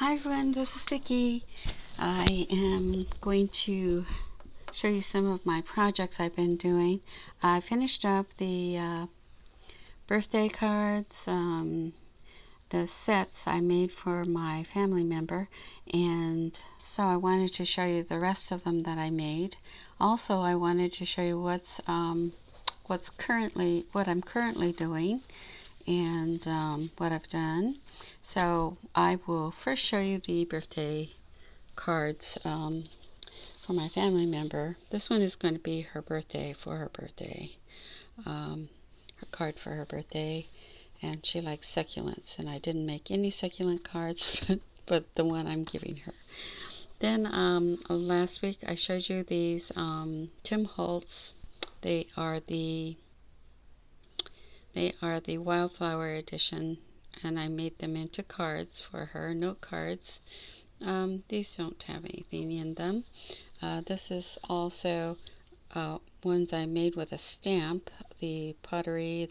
Hi everyone, this is Vicki. I am going to show you some of my projects I've been doing. I finished up the birthday cards, the sets I made for my family member, and so I wanted to show you the rest of them that I made. Also, I wanted to show you what I'm currently doing and what I've done. So I will first show you the birthday cards for my family member. This one is going to be her birthday, her card for her birthday, and she likes succulents, and I didn't make any succulent cards, but the one I'm giving her. Then last week I showed you these Tim Holtz. They are the Wildflower edition, and I made them into cards for her, note cards. These don't have anything in them. This is also ones I made with a stamp, the pottery,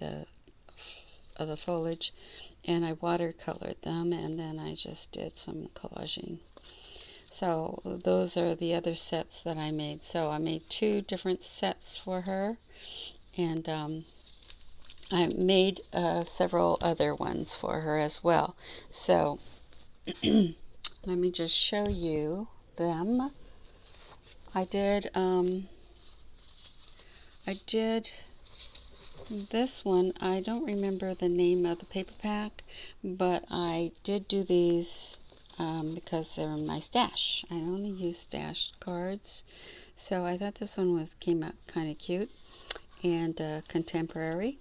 of the foliage, and I watercolored them, and then I just did some collaging. So those are the other sets that I made. So I made 2 different sets for her, and I made several other ones for her as well. So let me just show you them. I did this one. I don't remember the name of the paper pack, but I did do these because they're in my stash. I only use stash cards, so I thought this one came out kind of cute and contemporary.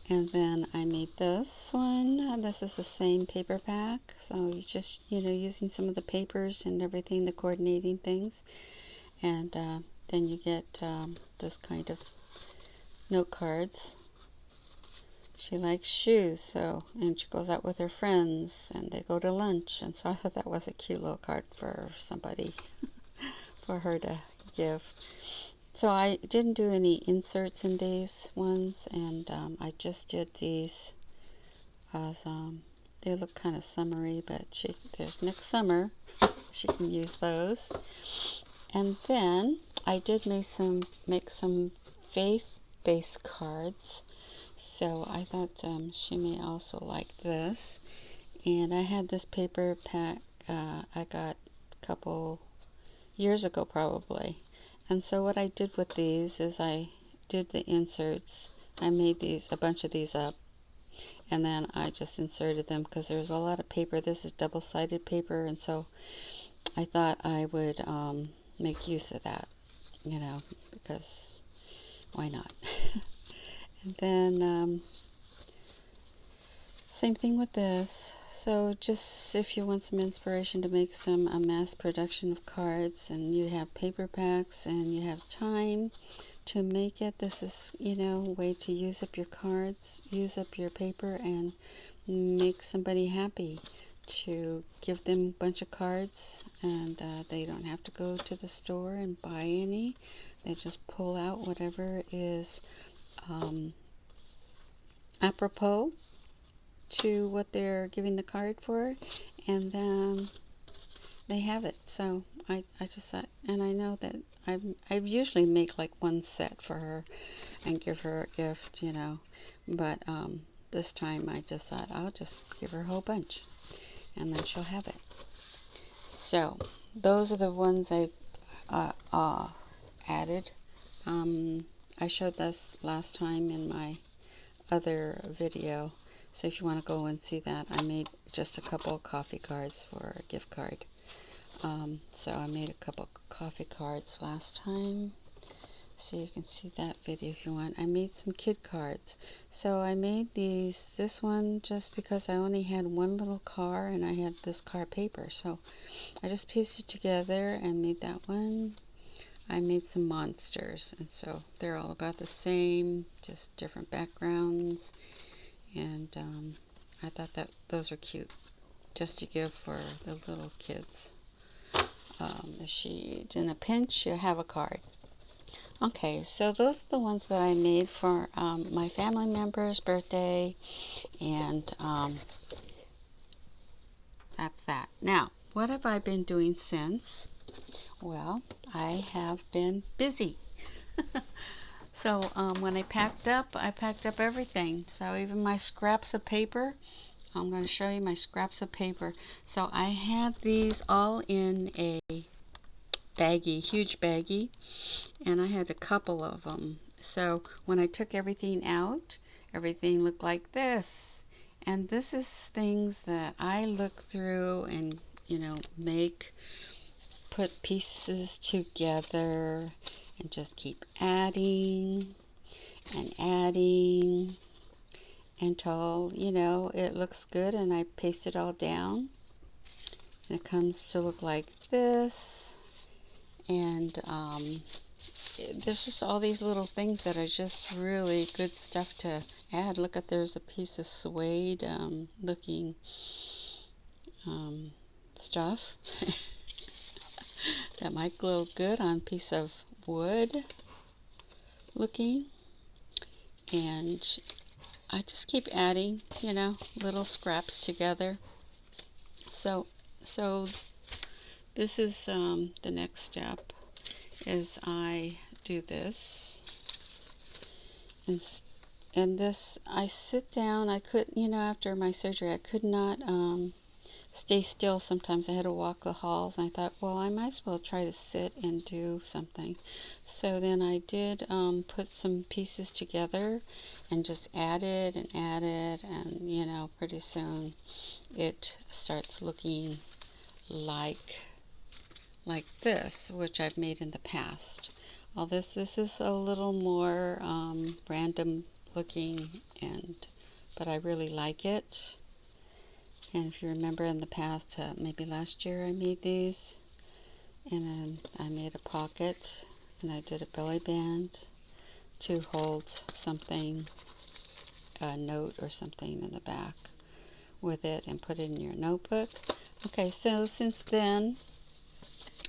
And then I made this one. This is the same paper pack, so you just using some of the papers and everything, the coordinating things, and then you get this kind of note cards. She likes shoes, and she goes out with her friends and they go to lunch, and so I thought that was a cute little card for somebody for her to give. So I didn't do any inserts in these ones, and I just did these as they look kind of summery, but there's next summer she can use those. And then I did make some faith-based cards, so I thought she may also like this. And I had this paper pack I got a couple years ago probably. And so what I did with these is I did the inserts. I made a bunch of these up, and then I just inserted them because there's a lot of paper. This is double-sided paper, and so I thought I would make use of that, because why not? And then same thing with this. So just if you want some inspiration to make a mass production of cards, and you have paper packs and you have time to make it, this is a way to use up your cards, use up your paper, and make somebody happy, to give them a bunch of cards, and they don't have to go to the store and buy any. They just pull out whatever is apropos to what they're giving the card for, and then they have it. So I just thought, and I know that I usually make like one set for her and give her a gift, but this time I just thought I'll just give her a whole bunch, and then she'll have it. So those are the ones I've added. I showed this last time in my other video, so if you want to go and see that, I made just a couple coffee cards for a gift card. So I made a couple coffee cards last time, so you can see that video if you want. I made some kid cards. So I made this one just because I only had one little car and I had this car paper, so I just pieced it together and made that one. I made some monsters, and so they're all about the same, just different backgrounds, and I thought that those were cute just to give for the little kids. If she's in a pinch, you have a card. Okay, so those are the ones that I made for my family member's birthday, and that's that. Now, what have I been doing since? Well, I have been busy. So when I packed up everything. So even my scraps of paper, I'm going to show you my scraps of paper. So I had these all in a baggie, huge baggie, and I had a couple of them. So when I took everything out, everything looked like this. And this is things that I look through and, put pieces together and just keep adding and adding until, it looks good, and I paste it all down. And it comes to look like this. And there's just all these little things that are just really good stuff to add. Look at, there's a piece of suede looking stuff that might glow good on a piece of wood looking. And I just keep adding, little scraps together. So this is the next step is I do this, and this, I sit down. I couldn't, after my surgery, I could not stay still. Sometimes I had to walk the halls, and I thought, well, I might as well try to sit and do something. So then I did put some pieces together and just added and added, and pretty soon it starts looking like this, which I've made in the past. All this is a little more random looking, but I really like it. And if you remember in the past, maybe last year, I made these, and then I made a pocket, and I did a belly band to hold something, a note or something in the back with it, and put it in your notebook. Okay, so since then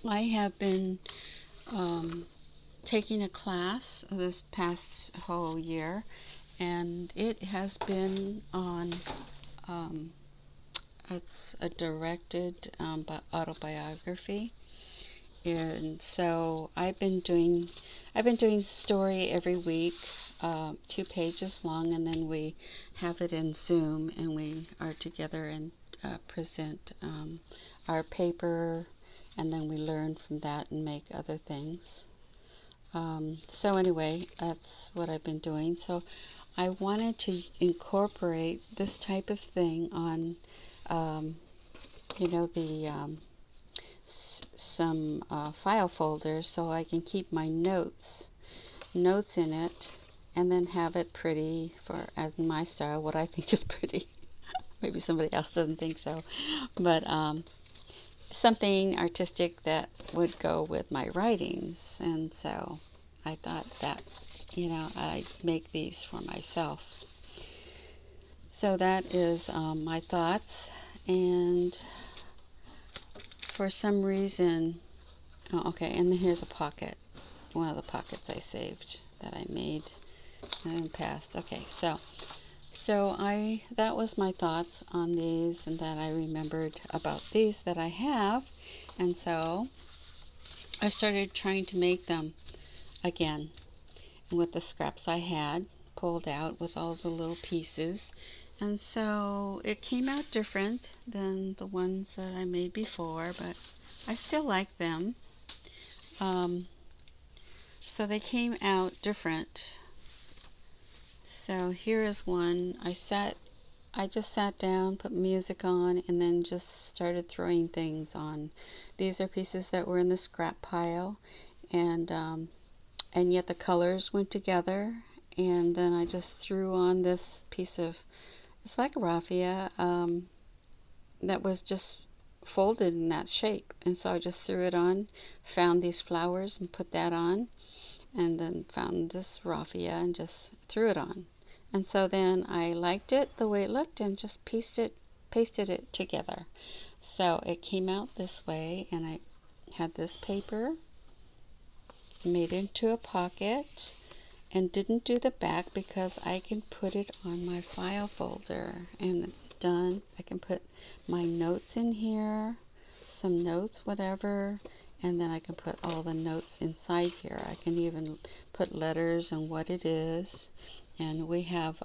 I have been taking a class this past whole year, and it has been on it's a directed autobiography. And so I've been doing story every week, 2 pages long, and then we have it in Zoom, and we are together and present our paper, and then we learn from that and make other things. So anyway, that's what I've been doing. So I wanted to incorporate this type of thing on, some file folders, so I can keep my notes in it, and then have it pretty for, as my style, what I think is pretty. Maybe somebody else doesn't think so, but something artistic that would go with my writings. And so I thought that, I'd make these for myself. So that is my thoughts. And for some reason, okay, and then here's a pocket, one of the pockets I saved that I made in the past. Okay, so that was my thoughts on these, and that I remembered about these that I have. And so I started trying to make them again with the scraps I had pulled out with all the little pieces. And so it came out different than the ones that I made before, but I still like them. So they came out different. So here is one. I just sat down, put music on, and then just started throwing things on. These are pieces that were in the scrap pile, and yet the colors went together. And then I just threw on this piece of, it's like a raffia, that was just folded in that shape. And so I just threw it on, found these flowers and put that on, and then found this raffia and just threw it on. And so then I liked it the way it looked, and just pasted it together. So it came out this way, and I had this paper, made it into a pocket, and didn't do the back because I can put it on my file folder, and it's done. I can put my notes in here, some notes, whatever, and then I can put all the notes inside here. I can even put letters and what it is. And we have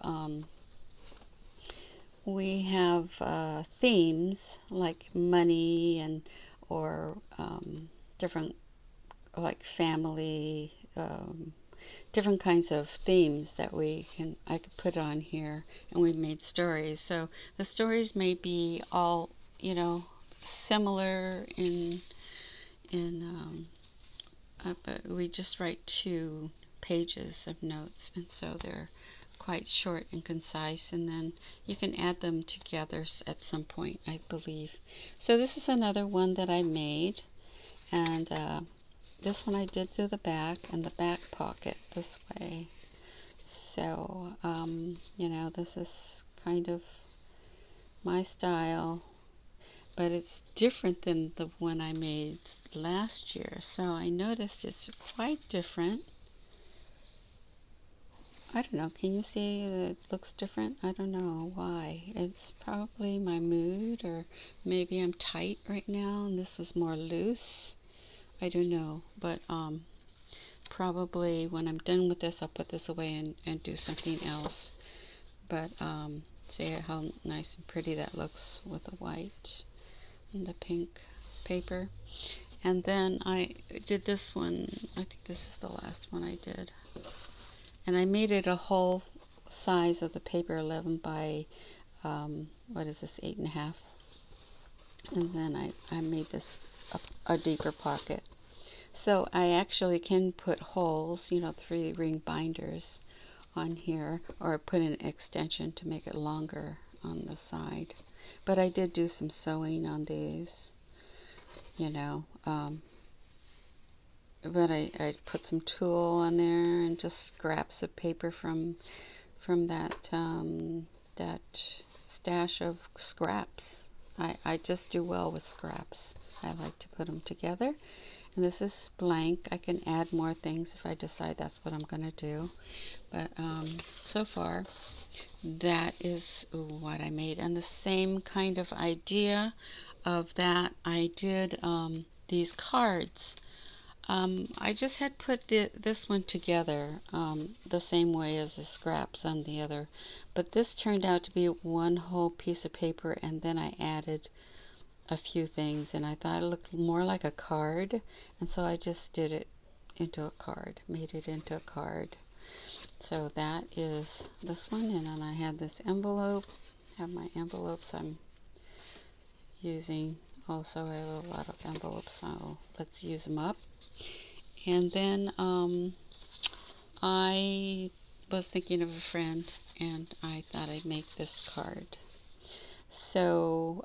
themes like money and or different, like family, different kinds of themes that I could put on here, and we've made stories. So the stories may be all, similar but we just write 2 pages of notes, and so they're quite short and concise, and then you can add them together at some point, I believe. So this is another one that I made, and this one I did through the back and the back pocket this way. So, this is kind of my style, but it's different than the one I made last year. So I noticed it's quite different. I don't know, can you see that it looks different? I don't know why. It's probably my mood, or maybe I'm tight right now and this is more loose. I don't know, but probably when I'm done with this, I'll put this away and do something else. But see how nice and pretty that looks with the white and the pink paper. And then I did this one. I think this is the last one I did. And I made it a whole size of the paper, 11 by, what is this, 8.5. And then I made this a deeper pocket. So I actually can put holes, 3-ring binders on here, or put an extension to make it longer on the side. But I did do some sewing on these, but I put some tulle on there and just scraps of paper from that stash of scraps. I just do well with scraps. I like to put them together. And this is blank. I can add more things if I decide that's what I'm going to do. But so far, that is what I made. And the same kind of idea of that, I did these cards. I just had put this one together the same way as the scraps on the other. But this turned out to be one whole piece of paper, and then I added a few things, and I thought it looked more like a card, and so I just did it into a card, made it into a card. So that is this one, and then I have this envelope. I have my envelopes I'm using. Also, I have a lot of envelopes, so let's use them up. And then I was thinking of a friend, and I thought I'd make this card. So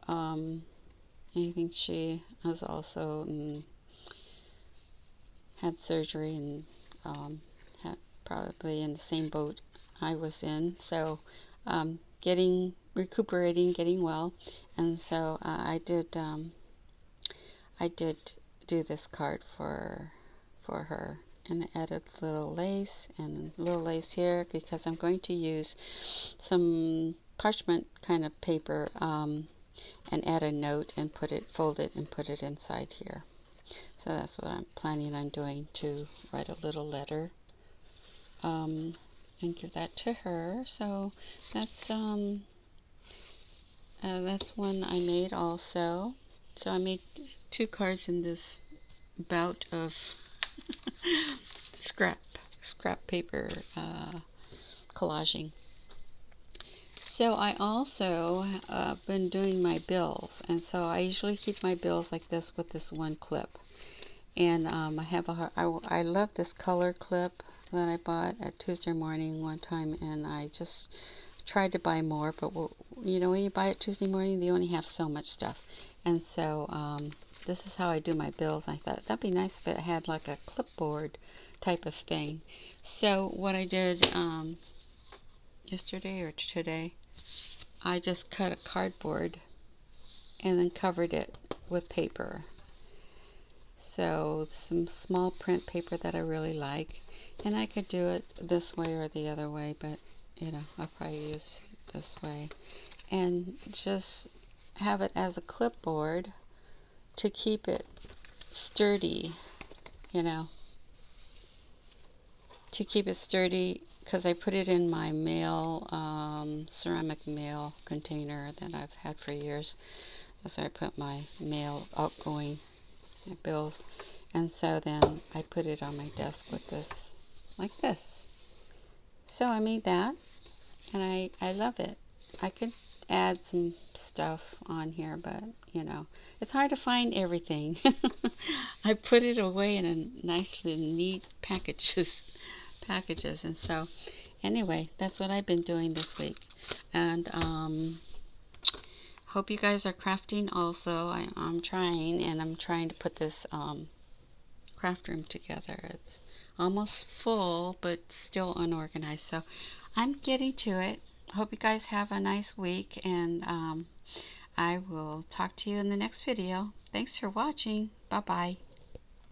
I think she has also had surgery and had probably in the same boat I was in. So recuperating, getting well, and so I did do this card for her, and added little lace here because I'm going to use some parchment kind of paper and add a note and fold it and put it inside here. So that's what I'm planning on doing, to write a little letter and give that to her. So that's one I made also. So I made 2 cards in this bout of scrap paper collaging. So I also been doing my bills, and so I usually keep my bills like this with this one clip. And I have I love this color clip that I bought at Tuesday Morning one time, and I just tried to buy more, but when you buy it Tuesday Morning, they only have so much stuff. And so this is how I do my bills. I thought that'd be nice if it had like a clipboard type of thing. So what I did yesterday or today, I just cut a cardboard and then covered it with paper. So some small print paper that I really like, and I could do it this way or the other way, but I'll probably use this way, and just have it as a clipboard to keep it sturdy, you know, to keep it sturdy, because I put it in my mail, ceramic mail container that I've had for years. That's where I put my mail, outgoing my bills. And so then I put it on my desk with this, like this. So I made that, and I love it. I could add some stuff on here, but you know, it's hard to find everything. I put it away in a nicely neat packages, and so anyway, that's what I've been doing this week. And hope you guys are crafting also. I'm trying, and I'm trying to put this craft room together. It's almost full, but still unorganized. So I'm getting to it. Hope you guys have a nice week, and I will talk to you in the next video. Thanks for watching. Bye-bye.